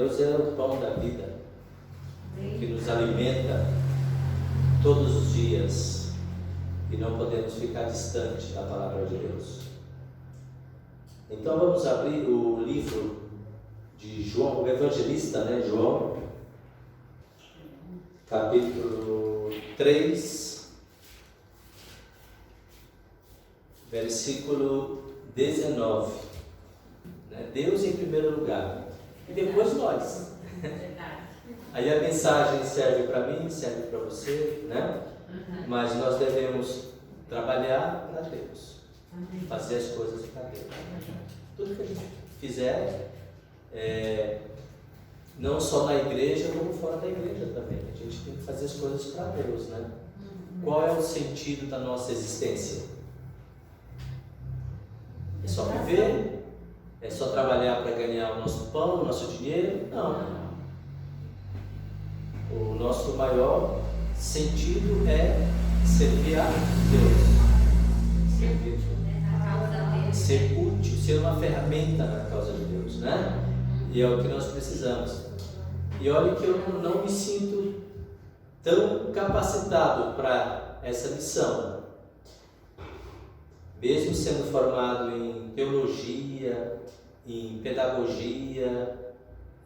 Deus é o pão da vida, que nos alimenta todos os dias, e não podemos ficar distante da palavra de Deus. Então vamos abrir o livro de João, o evangelista, João, capítulo 3, versículo 19. Deus em primeiro lugar, e depois nós. Aí a mensagem serve para mim, serve para você, Mas nós devemos trabalhar para Deus, fazer as coisas para Deus. Tudo que a gente fizer, não só na igreja, como fora da igreja também. A gente tem que fazer as coisas para Deus, Qual é o sentido da nossa existência? É só viver? É só trabalhar para ganhar o nosso pão, o nosso dinheiro? Não. O nosso maior sentido é servir a Deus. Ser útil, ser uma ferramenta na causa de Deus, E é o que nós precisamos. E olha que eu não me sinto tão capacitado para essa missão. Mesmo sendo formado em teologia, em pedagogia,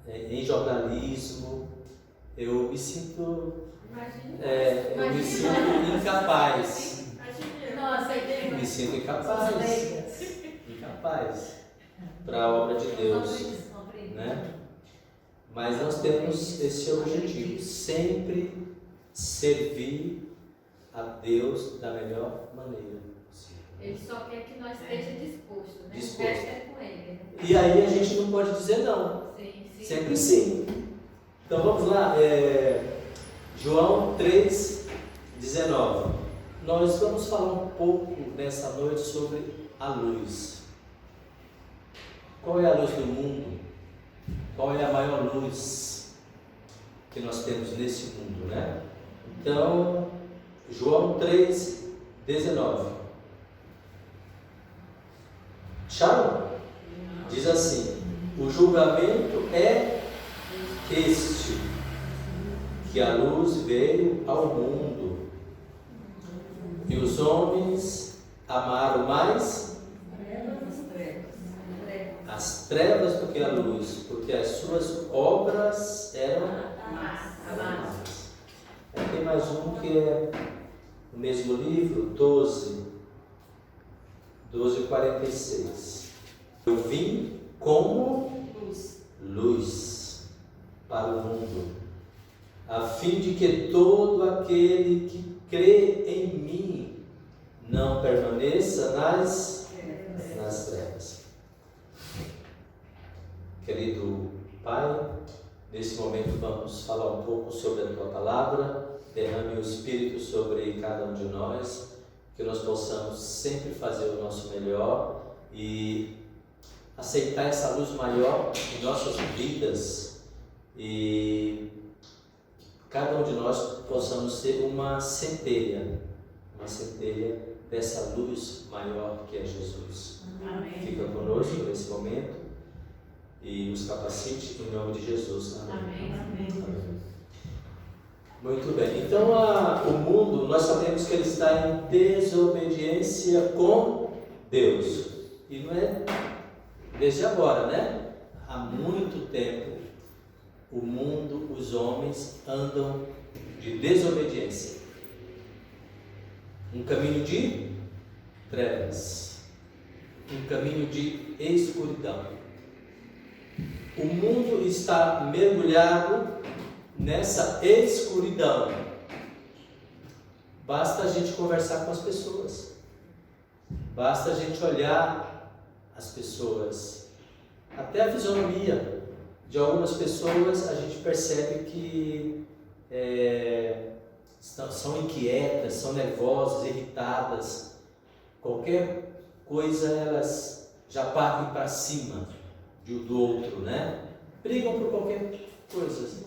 em jornalismo, eu me sinto incapaz. Me sinto incapaz para a obra de Deus, Mas nós temos esse objetivo, sempre servir a Deus da melhor maneira possível. Ele só quer que nós estejamos dispostos, O resto é com ele, E aí a gente não pode dizer não. Sim. Sempre sim. Então vamos lá, João 3, 19. Nós vamos falar um pouco nessa noite sobre a luz. Qual é a luz do mundo? Qual é a maior luz que nós temos nesse mundo, Então, João 3, 19. Acharam? Diz assim: o julgamento é este, que a luz veio ao mundo, e os homens amaram mais as trevas do que a luz, porque as suas obras eram más. Tem mais um que é no mesmo livro, 12:46. Eu vim como luz para o mundo, a fim de que todo aquele que crê em mim não permaneça nas trevas. Querido Pai, nesse momento vamos falar um pouco sobre a Tua Palavra. Derrame o Espírito sobre cada um de nós, que nós possamos sempre fazer o nosso melhor e aceitar essa luz maior em nossas vidas, e cada um de nós possamos ser uma centelha dessa luz maior que é Jesus. Amém. Fica conosco nesse momento e nos capacite em nome de Jesus. Amém. Muito bem, então o mundo, nós sabemos que ele está em desobediência com Deus, e não é desde agora, Há muito tempo o mundo, os homens andam de desobediência, um caminho de trevas, um caminho de escuridão. O mundo está mergulhado nessa escuridão. Basta a gente conversar com as pessoas, basta a gente olhar as pessoas, até a fisionomia de algumas pessoas a gente percebe que são inquietas, são nervosas, irritadas. Qualquer coisa elas já partem para cima do outro, Brigam por qualquer coisa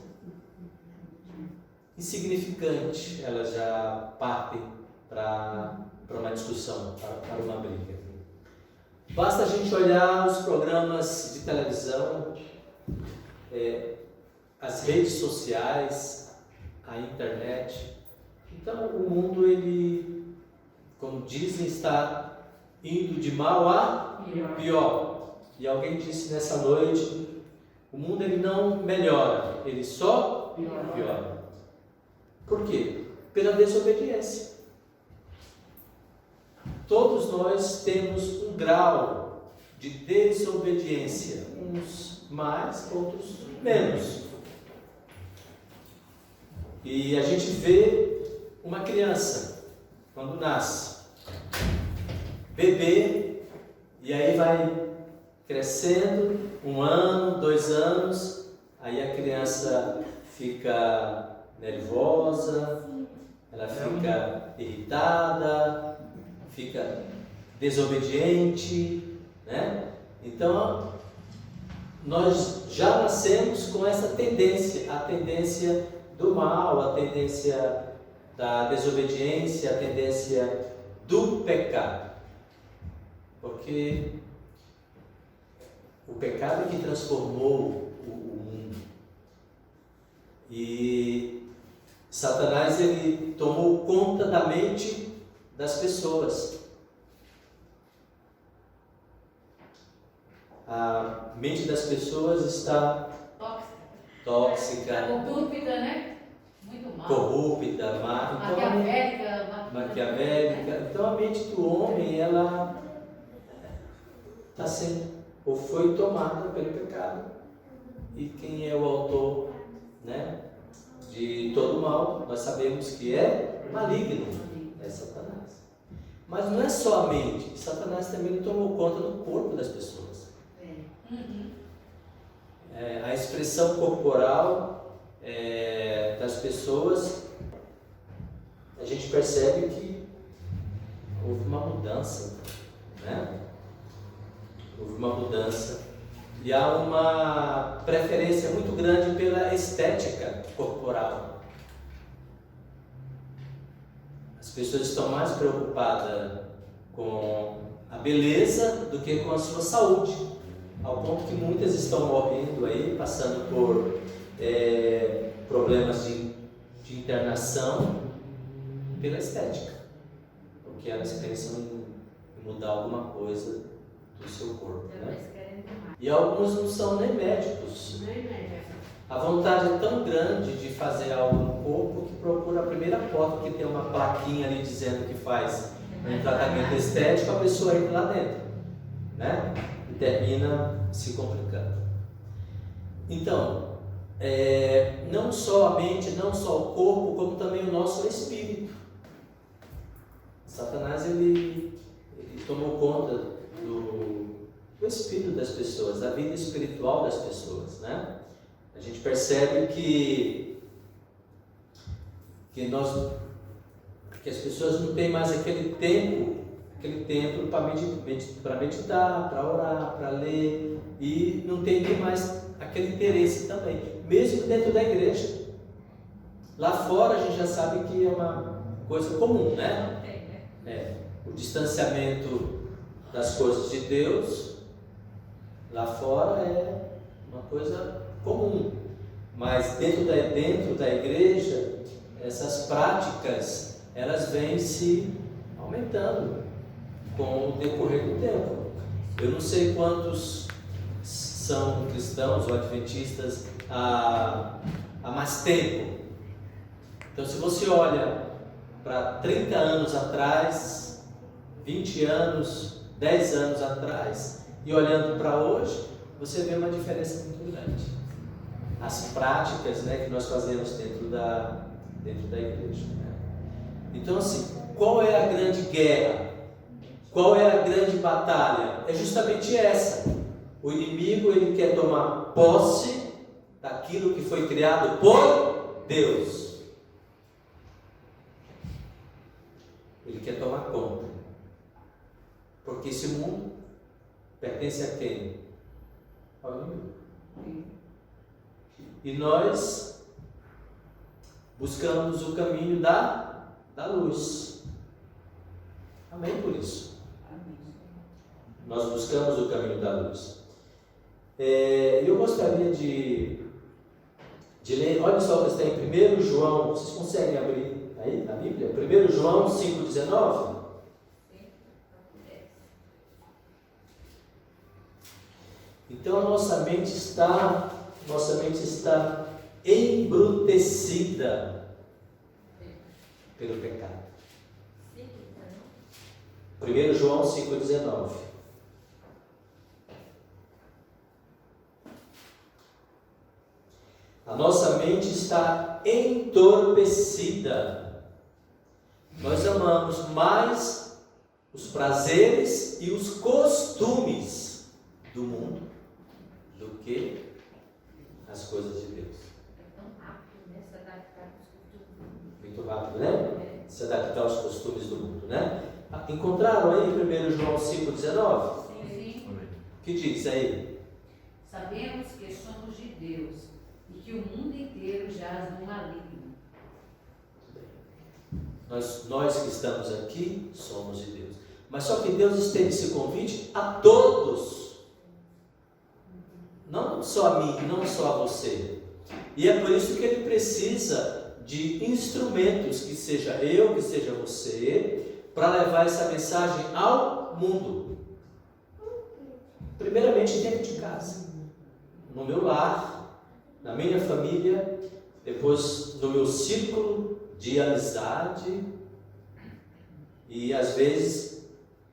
insignificante, elas já partem para uma discussão, para uma briga. Basta a gente olhar os programas de televisão, as redes sociais, a internet. Então o mundo, ele, como dizem, está indo de mal a pior. E alguém disse nessa noite, o mundo ele não melhora, ele só piora. Por quê? Pela desobediência. Todos nós temos um grau de desobediência, uns mais, outros menos. E a gente vê uma criança, quando nasce, bebê, e aí vai crescendo, 1 ano, 2 anos, aí a criança fica nervosa, ela fica irritada, fica desobediente, né? Então, nós já nascemos com essa tendência, a tendência do mal, a tendência da desobediência, a tendência do pecado. Porque o pecado é que transformou o mundo. E Satanás, ele tomou conta da mente das pessoas. A mente das pessoas está tóxica, corrupta, né? Muito mal. Corrupta, má. Então, maquiavélica. Então a mente do homem, ela está sendo, ou foi tomada pelo pecado. E quem é o autor, né, de todo mal, nós sabemos que é maligno, é Satanás. Mas não é só a mente, Satanás também tomou conta do corpo das pessoas. A expressão corporal das pessoas, a gente percebe que houve uma mudança, né? Houve uma mudança e há uma preferência muito grande pela estética corporal. As pessoas estão mais preocupadas com a beleza do que com a sua saúde, ao ponto que muitas estão morrendo aí, passando por problemas de internação pela estética, porque elas pensam em mudar alguma coisa do seu corpo, né? E alguns não são nem médicos. A vontade é tão grande de fazer algo no corpo que procura a primeira porta que tem uma plaquinha ali dizendo que faz um tratamento estético, a pessoa entra lá dentro, né? E termina se complicando. Então, não só a mente, não só o corpo, como também o nosso espírito. Satanás, ele tomou conta do espírito das pessoas, da vida espiritual das pessoas, né? A gente percebe que as pessoas não têm mais aquele tempo para meditar, para orar, para ler, e não tem nem mais aquele interesse também, mesmo dentro da igreja. Lá fora a gente já sabe que é uma coisa comum, né? O distanciamento das coisas de Deus, lá fora é uma coisa comum, mas dentro da igreja, essas práticas, elas vêm se aumentando com o decorrer do tempo. Eu não sei quantos são cristãos ou adventistas há mais tempo. Então, se você olha para 30 anos atrás, 20 anos, 10 anos atrás, e olhando para hoje, você vê uma diferença muito grande. As práticas, né, que nós fazemos dentro da igreja, né? Então, assim, qual é a grande guerra? Qual é a grande batalha? É justamente essa. O inimigo, ele quer tomar posse daquilo que foi criado por Deus. Ele quer tomar conta. Porque esse mundo pertence a quem? Ao inimigo. E nós buscamos o caminho da luz. Amém por isso. Nós buscamos o caminho da luz. Eu gostaria de de ler. Olha só o que está em 1 João, vocês conseguem abrir aí a Bíblia? 1 João 5,19. Então a nossa mente está embrutecida pelo pecado. 1 João 5,19. A nossa mente está entorpecida. Nós amamos mais os prazeres e os costumes do mundo do que as coisas de Deus. É tão rápido, né? Se adaptar aos costumes. Muito rápido, né? Se adaptar aos costumes do mundo, né? Encontraram aí 1 João 5,19? Sim. O que diz aí? Sabemos que somos de Deus e que o mundo inteiro jaz no maligno. Nós que estamos aqui somos de Deus. Mas só que Deus estende esse convite a todos. Não só a mim, não só a você. E é por isso que Ele precisa de instrumentos, que seja eu, que seja você, para levar essa mensagem ao mundo. Primeiramente dentro de casa, no meu lar, na minha família, depois no meu círculo de amizade. E às vezes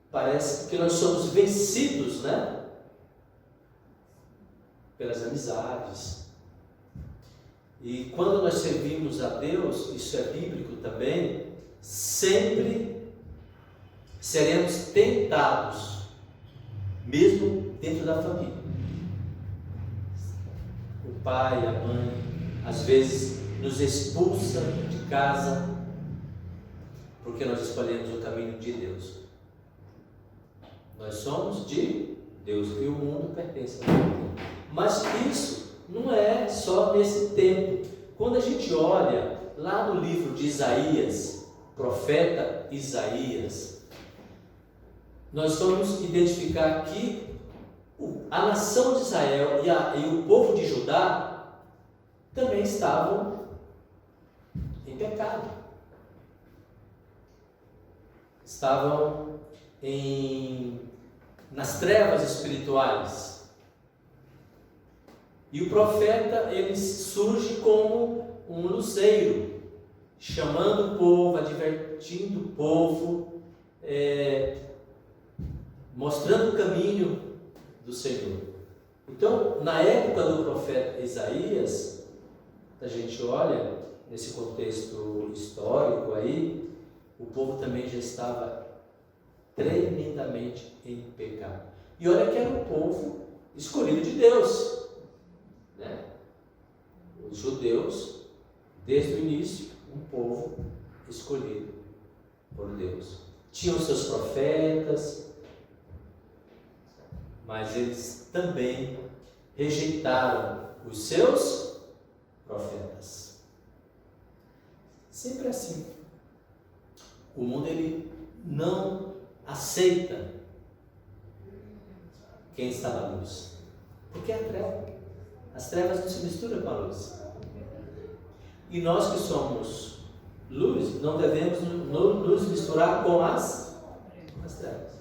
parece que nós somos vencidos, né? Pelas amizades. E quando nós servimos a Deus, isso é bíblico também, sempre seremos tentados, mesmo dentro da família. O pai, a mãe, às vezes nos expulsa de casa, porque nós escolhemos o caminho de Deus. Nós somos de Deus e o mundo pertence a Deus. Mas isso não é só nesse tempo. Quando a gente olha lá no livro de Isaías, profeta Isaías, nós vamos identificar que a nação de Israel e o povo de Judá também estavam em pecado. Estavam nas trevas espirituais. E o profeta, ele surge como um luzeiro, chamando o povo, advertindo o povo, mostrando o caminho do Senhor. Então, na época do profeta Isaías, a gente olha nesse contexto histórico aí, o povo também já estava tremendamente em pecado. E olha que era um povo escolhido de Deus, né? Os judeus, desde o início, um povo escolhido por Deus. Tinham seus profetas, mas eles também rejeitaram os seus profetas. Sempre assim. O mundo, ele não aceita quem está na luz, porque é a treva. As trevas não se misturam com a luz. E nós que somos luz, não devemos nos misturar com as trevas.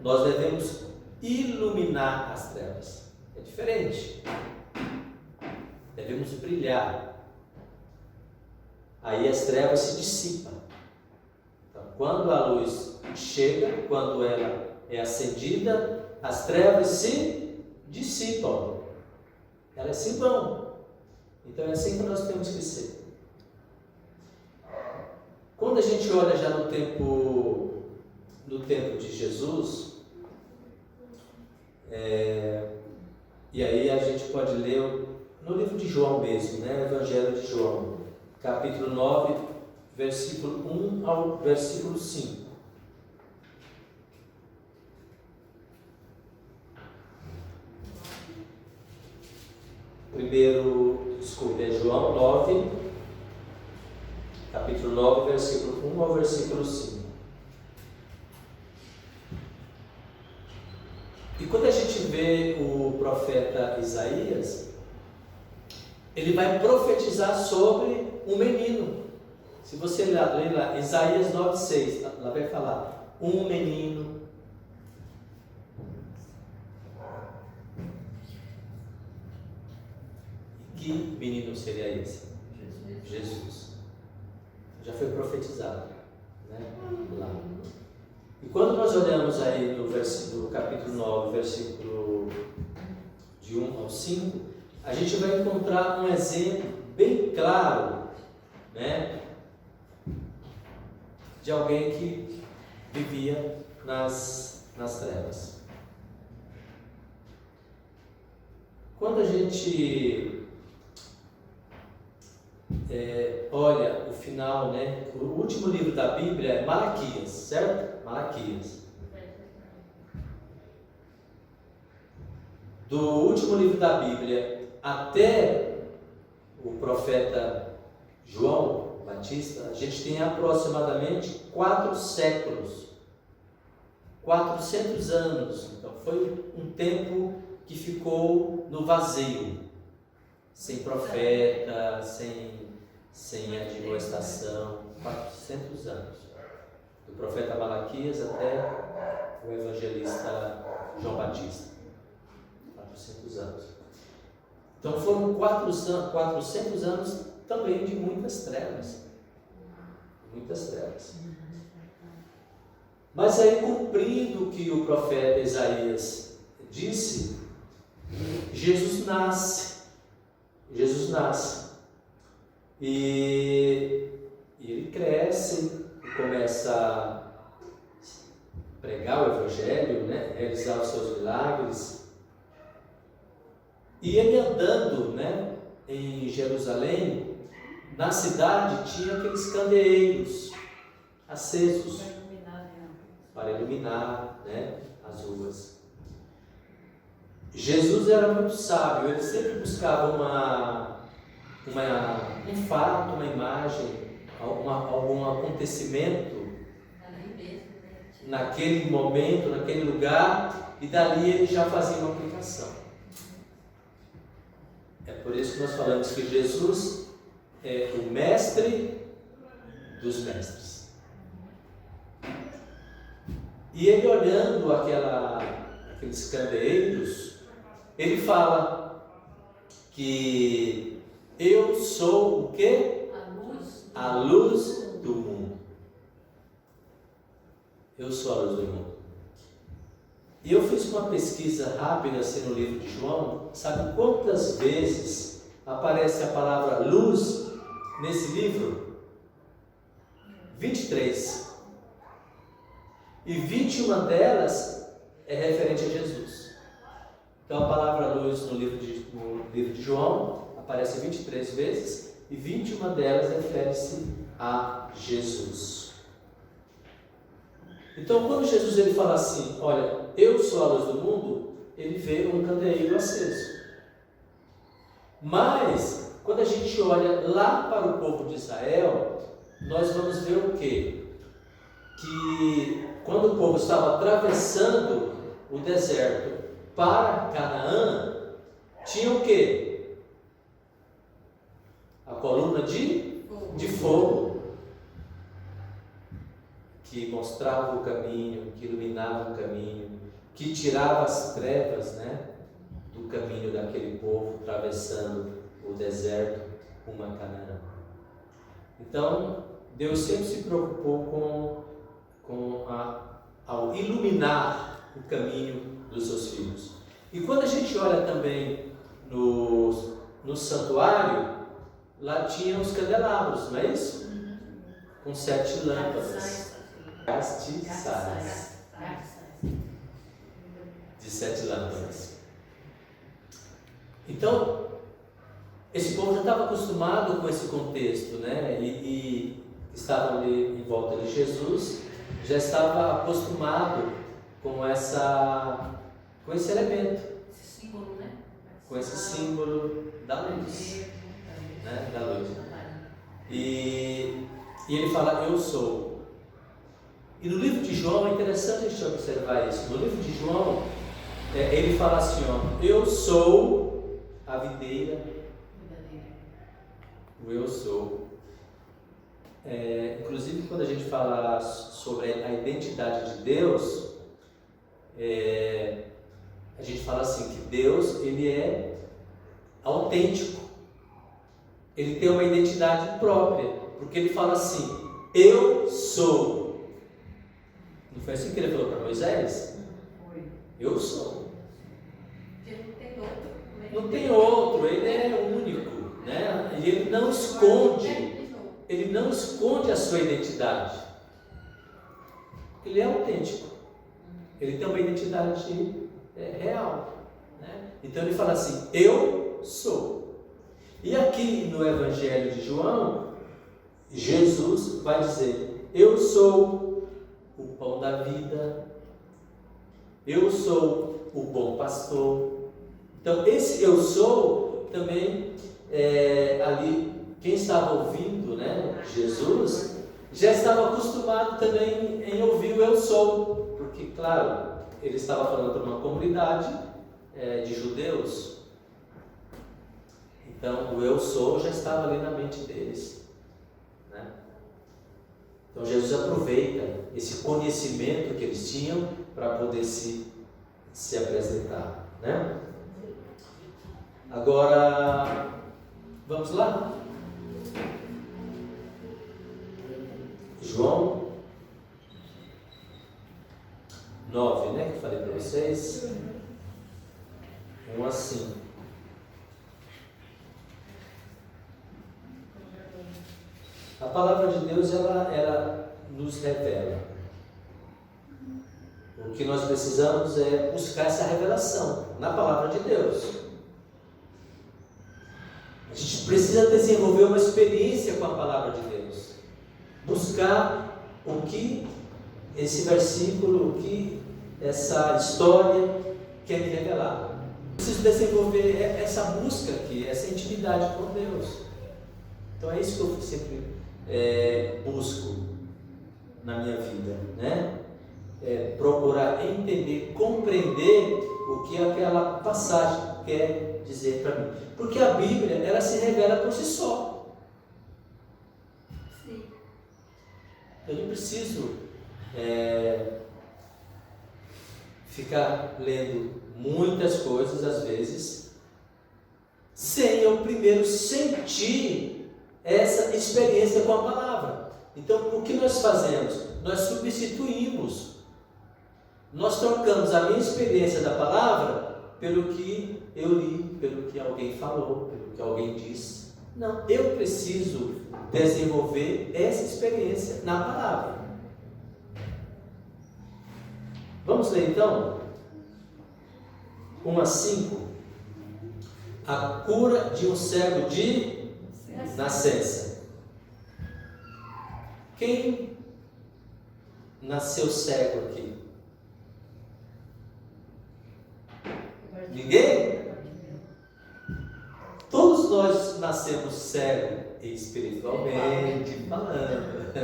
Nós devemos iluminar as trevas. É diferente. Devemos brilhar. Aí as trevas se dissipam. Então, quando a luz chega, quando ela é acendida, as trevas se dissipam. Elas se vão. Então é assim que nós temos que ser. Quando a gente olha já no tempo de Jesus, e aí a gente pode ler no livro de João mesmo, né? Evangelho de João, capítulo 9, versículo 1 ao versículo 5. É João 9, capítulo 9, versículo 1 ao versículo 5. E quando a gente vê o profeta Isaías, ele vai profetizar sobre um menino. Se você ler lá, Isaías 9,6, lá vai falar, um menino. Que menino seria esse? Jesus. Já foi profetizado, né? Lá. E quando nós olhamos aí no capítulo 9, versículo de 1 ao 5, a gente vai encontrar um exemplo bem claro, né, de alguém que vivia nas trevas. Quando a gente olha o final, né, o último livro da Bíblia é Malaquias, certo? Malaquias. Do último livro da Bíblia até o profeta João Batista, a gente tem aproximadamente 4 séculos, 400 anos. Então foi um tempo que ficou no vazio, sem profeta, sem admoestação, 400 anos. Do profeta Malaquias até o evangelista João Batista. 400 anos. Então foram 400 anos também de muitas trevas. Muitas trevas. Mas aí, cumprindo o que o profeta Isaías disse, Jesus nasce. Jesus nasce. E ele cresce e começa a pregar o evangelho, né? Realizar os seus milagres. E ele andando, né, em Jerusalém, na cidade tinha aqueles candeeiros acesos para iluminar, né, as ruas. Jesus era muito sábio, ele sempre buscava um fato, uma imagem, algum acontecimento naquele momento, naquele lugar, e dali ele já fazia uma aplicação. É por isso que nós falamos que Jesus é o mestre dos mestres. E ele, olhando aqueles candeeiros, ele fala que eu sou o quê? A luz do mundo. Eu sou a luz do mundo. E eu fiz uma pesquisa rápida assim no livro de João. Sabe quantas vezes aparece a palavra luz nesse livro? 23. E 21 delas é referente a Jesus. Então a palavra luz no livro de João aparece 23 vezes e 21 delas refere-se a Jesus. Então quando Jesus ele fala assim, olha, eu sou a luz do mundo, ele vê um candeeiro aceso. Mas quando a gente olha lá para o povo de Israel, nós vamos ver o quê? Que quando o povo estava atravessando o deserto para Canaã, tinha o quê? A coluna de fogo, que mostrava o caminho, que iluminava o caminho, que tirava as trevas, né, do caminho daquele povo atravessando o deserto rumo a Canaã. Então, Deus sempre se preocupou ao iluminar o caminho dos seus filhos. E quando a gente olha também no santuário, lá tinha os candelabros, não é isso? Com 7 lâmpadas. Castiçais. De 7 lâmpadas. Então, esse povo já estava acostumado com esse contexto, né? E estavam ali em volta de Jesus, já estava acostumado com esse elemento, esse símbolo, né? Com esse símbolo da luz, né? Da luz. E ele fala, eu sou. E no livro de João é interessante a gente observar isso. No livro de João, ele fala assim, ó, eu sou a videira O eu sou. Inclusive, quando a gente fala sobre a identidade de Deus, a gente fala assim, que Deus, ele é autêntico. Ele tem uma identidade própria, porque ele fala assim, eu sou. Não foi assim que ele falou para Moisés? Foi. Eu sou. Porque não tem outro. Né? Não tem outro, ele é único, né? E ele não esconde. Ele não esconde a sua identidade. Ele é autêntico. Ele tem uma identidade real, né? Então ele fala assim, eu sou. E aqui no Evangelho de João, Jesus vai dizer, eu sou o pão da vida, eu sou o bom pastor. Então esse eu sou também ali. Quem estava ouvindo, né, Jesus, já estava acostumado também em ouvir o eu sou, porque, claro, ele estava falando para uma comunidade de judeus, então o eu sou já estava ali na mente deles, né? Então Jesus aproveita esse conhecimento que eles tinham para poder se apresentar, né? Agora, vamos lá? João 9, né? Que eu falei para vocês. 1 a 5. A palavra de Deus, ela nos revela. O que nós precisamos é buscar essa revelação na palavra de Deus. A gente precisa desenvolver uma experiência com a palavra de Deus. Buscar o que esse versículo, o que essa história quer me revelar. Preciso desenvolver essa busca aqui, essa intimidade com Deus. Então é isso que eu sempre busco na minha vida, né? Procurar entender, compreender o que aquela passagem quer dizer para mim. Porque a Bíblia, ela se revela por si só. Eu não preciso ficar lendo muitas coisas, às vezes, sem eu primeiro sentir essa experiência com a palavra. Então, o que nós fazemos? Nós substituímos, nós trocamos a minha experiência da palavra pelo que eu li, pelo que alguém falou, pelo que alguém disse. Não, eu preciso desenvolver essa experiência na palavra. Vamos ler então? 1 a 5. A cura de um cego de nascença. Quem nasceu cego aqui? Ninguém? Todos nós nascemos cegos, espiritualmente falando.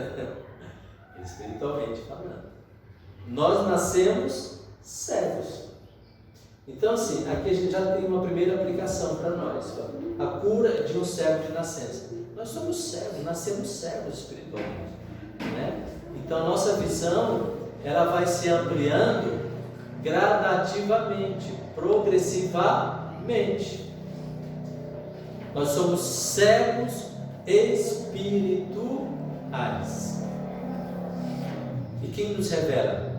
Espiritualmente falando. Nós nascemos cegos. Então, assim, aqui a gente já tem uma primeira aplicação para nós. A cura de um cego de nascença. Nós somos cegos, nascemos cegos espiritualmente, né? Então, a nossa visão, ela vai se ampliando gradativamente, progressivamente. Nós somos cegos espirituais. E quem nos revela?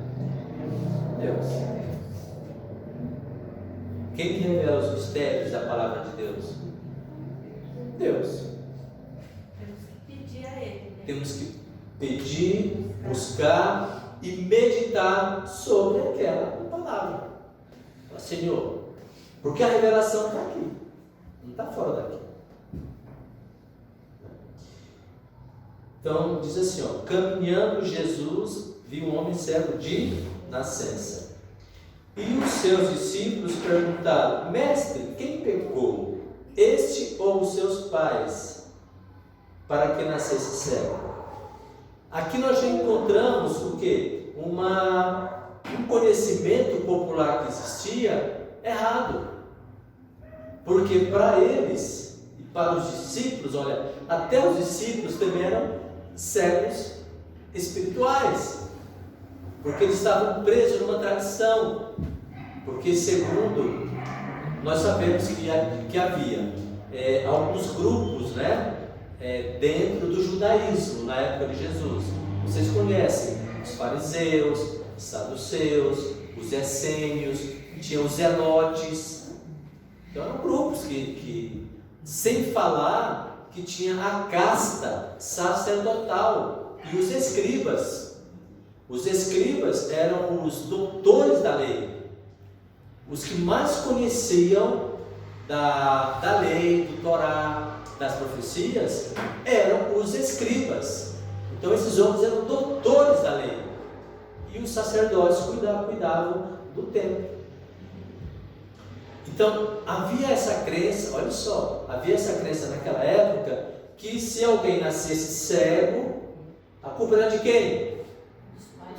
Deus. Quem revela os mistérios da palavra de Deus? Deus. Temos que pedir a Ele. Né? Temos que pedir, buscar e meditar sobre aquela palavra. Senhor, porque a revelação está aqui, não está fora daqui. Então diz assim, ó, caminhando Jesus viu um homem cego de nascença. E os seus discípulos perguntaram: Mestre, quem pecou, este ou os seus pais, para que nascesse cego? Aqui nós já encontramos o quê? Um conhecimento popular que existia errado. Porque para eles e para os discípulos, olha, até os discípulos também eram cegos espirituais, porque eles estavam presos numa tradição, porque segundo nós sabemos que havia alguns grupos, né, dentro do judaísmo na época de Jesus. Vocês conhecem os fariseus, os saduceus, os essênios, tinha os zelotes. Então eram grupos que sem falar que tinha a casta sacerdotal e os escribas. Os escribas eram os doutores da lei, os que mais conheciam da lei, do Torá, das profecias, eram os escribas. Então esses homens eram doutores da lei, e os sacerdotes cuidavam do templo. Então havia essa crença, olha só, havia essa crença naquela época, que se alguém nascesse cego, a culpa era de quem?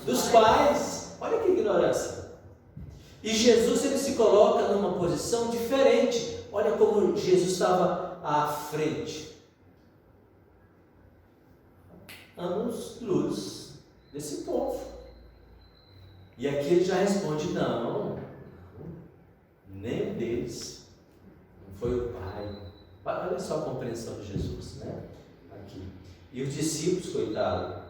Dos pais. Olha que ignorância. E Jesus, ele se coloca numa posição diferente. Olha como Jesus estava à frente, anos-luz desse povo. E aqui ele já responde: não, nem um deles, não foi o pai. Olha só a compreensão de Jesus, né? Aqui. E os discípulos, coitados,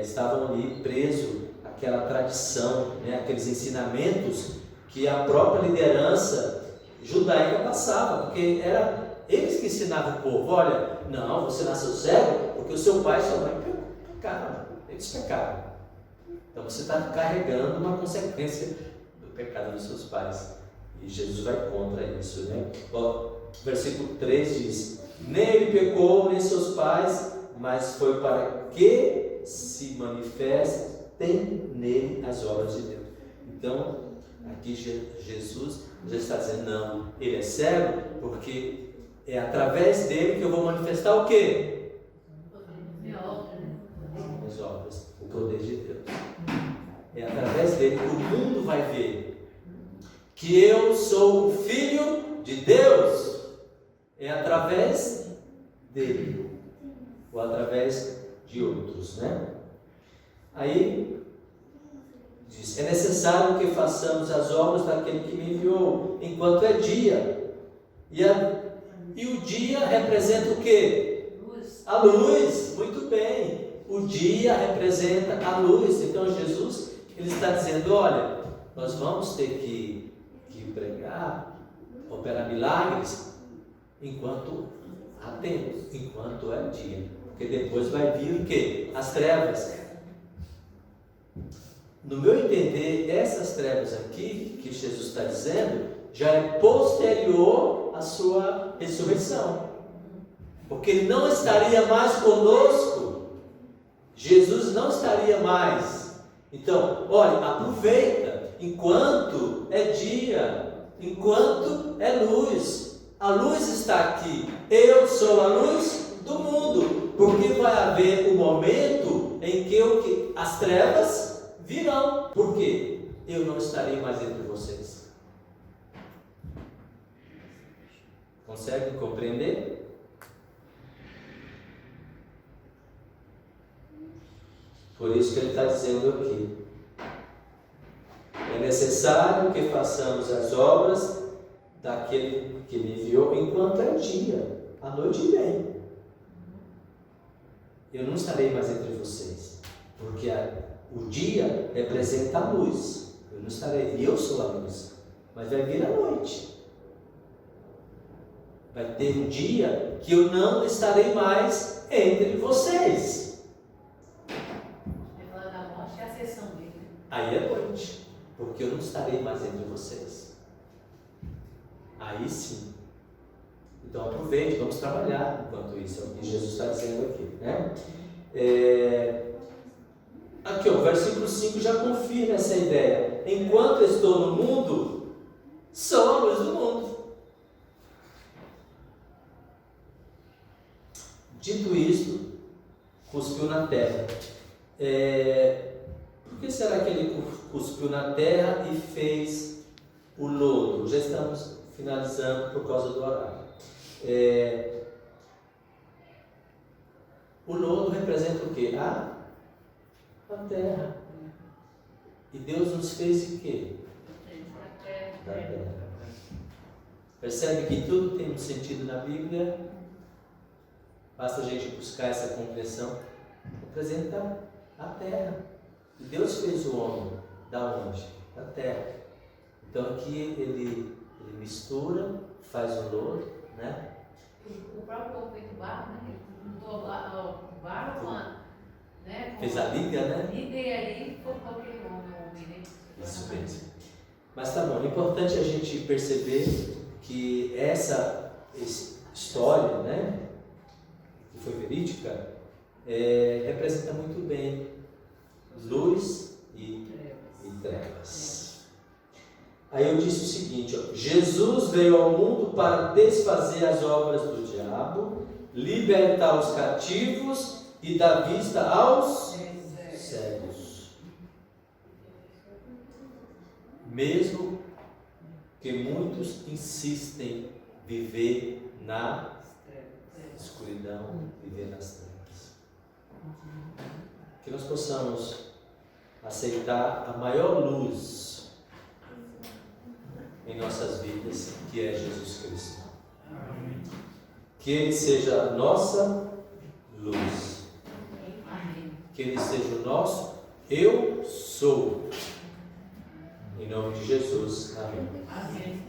estavam ali presos àquela tradição, né? Aqueles ensinamentos que a própria liderança judaica passava, porque era eles que ensinavam o povo. Olha, não, você nasceu cego porque o seu pai e sua mãe pecaram, eles pecaram. Então você está carregando uma consequência do pecado dos seus pais. E Jesus vai contra isso, né? Ó, versículo 3 diz: nem ele pecou, nem seus pais, mas foi para que se manifestem nele as obras de Deus. Então, aqui Jesus já está dizendo: não, ele é cego porque é através dele que eu vou manifestar o quê? As obras, o poder de Deus. É através dele que o mundo vai ver que eu sou o Filho de Deus. É através dele, ou através de outros, né? Aí diz: é necessário que façamos as obras daquele que me enviou, enquanto é dia. E o dia representa o quê? A luz. Muito bem. O dia representa a luz. Então Jesus, ele está dizendo: olha, nós vamos ter que pregar, operar milagres enquanto há tempo, enquanto é dia, porque depois vai vir o quê? As trevas. No meu entender, essas trevas aqui que Jesus está dizendo já é posterior à sua ressurreição, porque ele não estaria mais conosco. Jesus não estaria mais. Então, olha, aproveita enquanto é dia, enquanto é luz. A luz está aqui. Eu sou a luz do mundo, porque vai haver um momento em que as trevas virão. Por quê? Eu não estarei mais entre vocês. Consegue compreender? Por isso que ele está dizendo aqui: é necessário que façamos as obras daquele que me enviou enquanto é dia. A noite vem. Eu não estarei mais entre vocês, porque o dia representa a luz. Eu não estarei, e eu sou a luz. Mas vai vir a noite. Vai ter um dia que eu não estarei mais entre vocês. Aí é noite, porque eu não estarei mais entre vocês. Aí sim. Então aproveite, vamos trabalhar enquanto isso. É o que Jesus está dizendo aqui, né? Aqui, ó, o versículo 5 já confirma essa ideia. Enquanto estou no mundo, sou a luz do mundo. Dito isto, cuspiu na terra. Por que será que ele cuspiu na terra e fez o lodo? Já estamos finalizando por causa do horário. O lodo representa o quê? A terra. E Deus nos fez de quê? Da terra. Percebe que tudo tem um sentido na Bíblia? Basta a gente buscar essa compreensão. Representa a terra. E Deus fez o homem da onde? Da terra. Então aqui ele mistura, faz o lodo, né? O próprio povo feito barro, né? Ele juntou o barro com a, né? Fez a liga, né? Liga e aí colocou aquele homem, né? Isso mesmo. Mas tá bom, é importante a gente perceber que essa história, né, que foi verídica, representa muito bem luz e trevas. Aí eu disse o seguinte, ó, Jesus veio ao mundo para desfazer as obras do diabo, libertar os cativos e dar vista aos cegos. Mesmo que muitos insistem em viver na escuridão, viver nas trevas. Que nós possamos aceitar a maior luz em nossas vidas, que é Jesus Cristo. Que Ele seja a nossa luz. Que Ele seja o nosso eu sou. Em nome de Jesus. Amém. Amém.